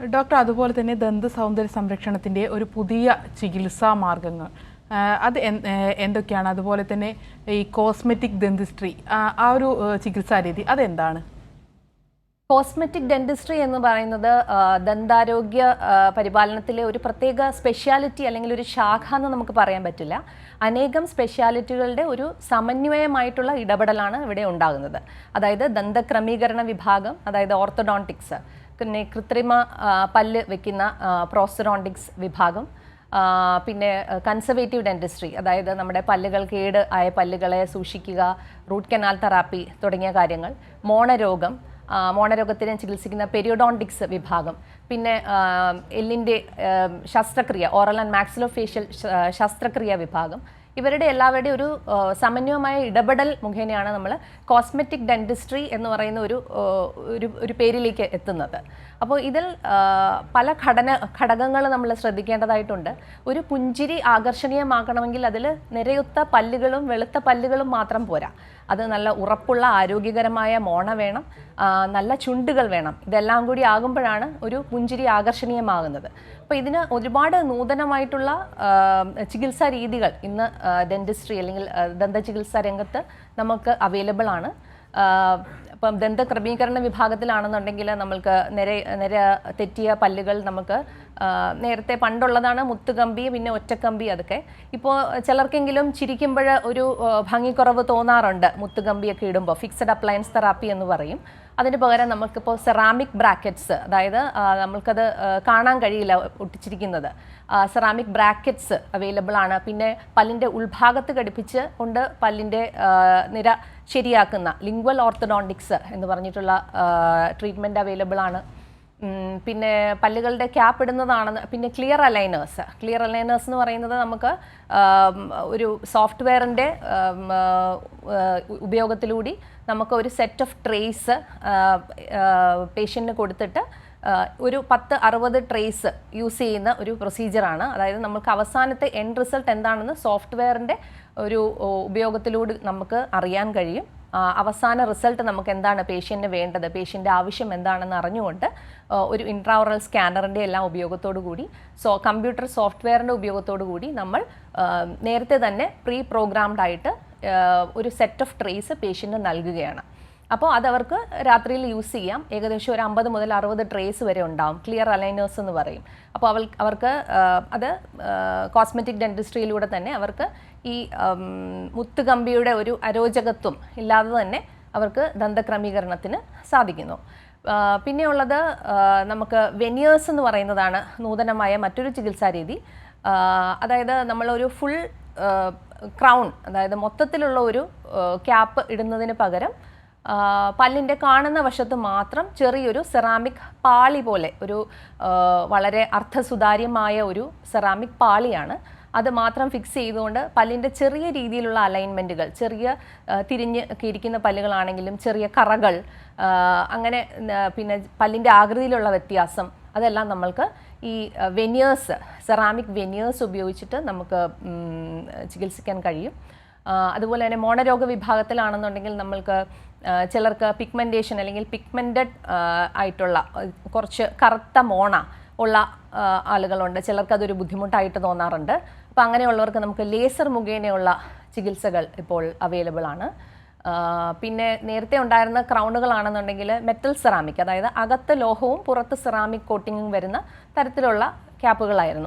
Doctor, അതുപോലെ തന്നെ ദന്ത സൗന്ദര്യ സംരക്ഷണത്തിൻ്റെ ഒരു പുതിയ ചികിത്സാ മാർഗങ്ങൾ അത് എന്തൊക്കെയാണ്? അതുപോലെ തന്നെ ഈ കോസ്മെറ്റിക് ഡെന്റിസ്ട്രി ആ ഒരു ചികിത്സാ രീതി അതെന്താണ്? കോസ്മെറ്റിക് ഡെന്റിസ്ട്രി എന്ന് പറയുന്നത് ദന്താരോഗ്യ പരിപാലനത്തിലെ ഒരു പ്രത്യേക സ്പെഷ്യാലിറ്റി അല്ലെങ്കിൽ ഒരു ശാഖ എന്ന് നമുക്ക് പറയാൻ പറ്റില്ല. അനേകം സ്പെഷ്യാലിറ്റികളുടെ ഒരു സമന്വയമായിട്ടുള്ള ഇടപെടലാണ് ഇവിടെ ഉണ്ടാകുന്നത്. അതായത് ദന്തക്രമീകരണ വിഭാഗം, അതായത് ഓർത്തോഡോണ്ടിക്സ്, പിന്നെ കൃത്രിമ പല്ല് വെക്കുന്ന പ്രോസ്റ്റഡോണ്ടിക്സ് വിഭാഗം, പിന്നെ കൺസർവേറ്റീവ് ഡെന്റിസ്ട്രി, അതായത് നമ്മുടെ പല്ലുകൾ കേട് ആയ പല്ലുകളെ സൂക്ഷിക്കുക, റൂട്ട് കനാൽ തെറാപ്പി തുടങ്ങിയ കാര്യങ്ങൾ, മോണരോഗത്തിനെ ചികിത്സിക്കുന്ന പെരിയോഡോണ്ടിക്സ് വിഭാഗം, പിന്നെ എല്ലിൻ്റെ ശസ്ത്രക്രിയ, ഓറൽ ആൻഡ് മാക്സിലോഫേഷ്യൽ ശസ്ത്രക്രിയ വിഭാഗം, ഇവരുടെ എല്ലാവരുടെയും ഒരു സമന്വയമായ ഇടപെടൽ മുഖേനയാണ് നമ്മൾ കോസ്മെറ്റിക് ഡെന്റിസ്ട്രി എന്ന് പറയുന്ന ഒരു പേരിലേക്ക് എത്തുന്നത്. അപ്പോൾ ഇതിൽ പല ഘടകങ്ങൾ നമ്മൾ ശ്രദ്ധിക്കേണ്ടതായിട്ടുണ്ട്. ഒരു പുഞ്ചിരി ആകർഷണീയമാക്കണമെങ്കിൽ അതിൽ നിരയൊത്ത പല്ലുകളും വെളുത്ത പല്ലുകളും മാത്രം പോരാ. അത് നല്ല ഉറപ്പുള്ള ആരോഗ്യകരമായ മോണ വേണം, നല്ല ചുണ്ടുകൾ വേണം. ഇതെല്ലാം കൂടി ആകുമ്പോഴാണ് ഒരു പുഞ്ചിരി ആകർഷണീയമാകുന്നത്. അപ്പോൾ ഇതിന് ഒരുപാട് നൂതനമായിട്ടുള്ള ചികിത്സാ രീതികൾ ഇന്ന് ഡെന്റിസ്ട്രി അല്ലെങ്കിൽ ദന്തചികിത്സാ രംഗത്ത് നമുക്ക് അവൈലബിൾ ആണ്. ഇപ്പം ദന്തക്രമീകരണ വിഭാഗത്തിലാണെന്നുണ്ടെങ്കിൽ നമ്മൾക്ക് നിര തെറ്റിയ പല്ലുകൾ നമുക്ക് നേരത്തെ പണ്ടുള്ളതാണ് മുത്തുകമ്പി, പിന്നെ ഒറ്റക്കമ്പി. അതൊക്കെ ഇപ്പോൾ ചിലർക്കെങ്കിലും ചിരിക്കുമ്പോൾ ഒരു ഭംഗിക്കുറവ് തോന്നാറുണ്ട്. മുത്തുകമ്പിയൊക്കെ ഇടുമ്പോൾ ഫിക്സഡ് അപ്ലയൻസ് തെറാപ്പി എന്ന് പറയും. അതിന് പകരം നമുക്കിപ്പോൾ സെറാമിക് ബ്രാക്കറ്റ്സ്, അതായത് നമ്മൾക്കത് കാണാൻ കഴിയില്ല ഒട്ടിച്ചിരിക്കുന്നത്, സെറാമിക് ബ്രാക്കറ്റ്സ് അവൈലബിൾ ആണ്. പിന്നെ പല്ലിൻ്റെ ഉൾഭാഗത്ത് ഘടിപ്പിച്ച് കൊണ്ട് പല്ലിൻ്റെ നിര ശരിയാക്കുന്ന ലിംഗ്വൽ ഓർത്തഡോണ്ടിക്സ് എന്ന് പറഞ്ഞിട്ടുള്ള ട്രീറ്റ്മെൻറ്റ് അവൈലബിൾ ആണ്. പിന്നെ പല്ലുകളുടെ ക്യാപ്പ് ഇടുന്നതാണെന്ന്. പിന്നെ ക്ലിയർ അലൈനേഴ്സ് എന്ന് പറയുന്നത് നമുക്ക് ഒരു സോഫ്റ്റ്വെയറിൻ്റെ ഉപയോഗത്തിലൂടെ നമുക്ക് ഒരു സെറ്റ് ഓഫ് ട്രേസ് പേഷ്യൻറ്റിന് കൊടുത്തിട്ട് ഒരു 10-60 ട്രേസ് യൂസ് ചെയ്യുന്ന ഒരു പ്രൊസീജിയറാണ്. അതായത് നമുക്ക് അവസാനത്തെ എൻഡ് റിസൾട്ട് എന്താണെന്ന് സോഫ്റ്റ്വെയറിൻ്റെ ഒരു ഉപയോഗത്തിലൂടെ നമുക്ക് അറിയാൻ കഴിയും. അവസാന റിസൾട്ട് നമുക്ക് എന്താണ് പേഷ്യൻറ്റിന് വേണ്ടത്, പേഷ്യൻ്റെ ആവശ്യം എന്താണെന്ന് അറിഞ്ഞുകൊണ്ട് ഒരു ഇൻട്രാഓറൽ സ്കാനറിൻ്റെ എല്ലാം ഉപയോഗത്തോടു കൂടി കമ്പ്യൂട്ടർ സോഫ്റ്റ്വെയറിൻ്റെ ഉപയോഗത്തോടു കൂടി നമ്മൾ നേരത്തെ തന്നെ പ്രോഗ്രാംഡ് ആയിട്ട് ഒരു സെറ്റ് ഓഫ് ട്രേസ് പേഷ്യൻറ്റിന് നൽകുകയാണ്. അപ്പോൾ അതവർക്ക് രാത്രിയിൽ യൂസ് ചെയ്യാം. ഏകദേശം ഒരു 50 മുതൽ 60 ട്രേസ് വരെ ഉണ്ടാവും. ക്ലിയർ അലൈനേഴ്സ് എന്ന് പറയും. അപ്പോൾ അവർക്ക് അത് കോസ്മെറ്റിക് ഡെന്റിസ്ട്രിയിലൂടെ തന്നെ അവർക്ക് ഈ മുത്തുകമ്പിയുടെ ഒരു അരോചകത്വം ഇല്ലാതെ തന്നെ അവർക്ക് ദന്തക്രമീകരണത്തിന് സാധിക്കുന്നു. പിന്നെയുള്ളത് നമുക്ക് വെനിയേഴ്സ് എന്ന് പറയുന്നതാണ് നൂതനമായ മറ്റൊരു ചികിത്സാ രീതി. അതായത് നമ്മളൊരു ഫുൾ ക്രൗൺ, അതായത് മൊത്തത്തിലുള്ള ഒരു ക്യാപ്പ് ഇടുന്നതിന് പകരം പല്ലിൻ്റെ കാണുന്ന വശത്ത് മാത്രം ചെറിയൊരു സെറാമിക് പാളി പോലെ ഒരു വളരെ അർത്ഥസുതാര്യമായ ഒരു സെറാമിക് പാളിയാണ്. അത് മാത്രം ഫിക്സ് ചെയ്തുകൊണ്ട് പല്ലിൻ്റെ ചെറിയ രീതിയിലുള്ള അലൈൻമെൻറ്റുകൾ, ചെറിയ തിരിഞ്ഞ് ഇരിക്കുന്ന പല്ലുകളാണെങ്കിലും ചെറിയ കറകൾ, അങ്ങനെ പിന്നെ പല്ലിൻ്റെ ആകൃതിയിലുള്ള വ്യത്യാസം, അതെല്ലാം നമ്മൾക്ക് ഈ വെനിയേഴ്സ്, സെറാമിക് വെനിയേഴ്സ് ഉപയോഗിച്ചിട്ട് നമുക്ക് ചികിത്സിക്കാൻ കഴിയും. അതുപോലെ തന്നെ മോണരോഗ വിഭാഗത്തിലാണെന്നുണ്ടെങ്കിൽ നമ്മൾക്ക് ചിലർക്ക് പിഗ്മെൻറ്റേഷൻ അല്ലെങ്കിൽ പിഗ്മെൻറ്റഡ് ആയിട്ടുള്ള കുറച്ച് കറുത്ത മോണ ഉള്ള ആളുകളുണ്ട്. ചിലർക്ക് അതൊരു ബുദ്ധിമുട്ടായിട്ട് തോന്നാറുണ്ട്. അപ്പോൾ അങ്ങനെയുള്ളവർക്ക് നമുക്ക് ലേസർ മുഖേനയുള്ള ചികിത്സകൾ ഇപ്പോൾ അവൈലബിൾ ആണ്. പിന്നെ നേരത്തെ ഉണ്ടായിരുന്ന ക്രൗണുകളാണെന്നുണ്ടെങ്കിൽ മെറ്റൽ സെറാമിക്, അതായത് അകത്ത് ലോഹവും പുറത്ത് സെറാമിക് കോട്ടിങ്ങും വരുന്ന തരത്തിലുള്ള ക്യാപ്പുകളായിരുന്നു.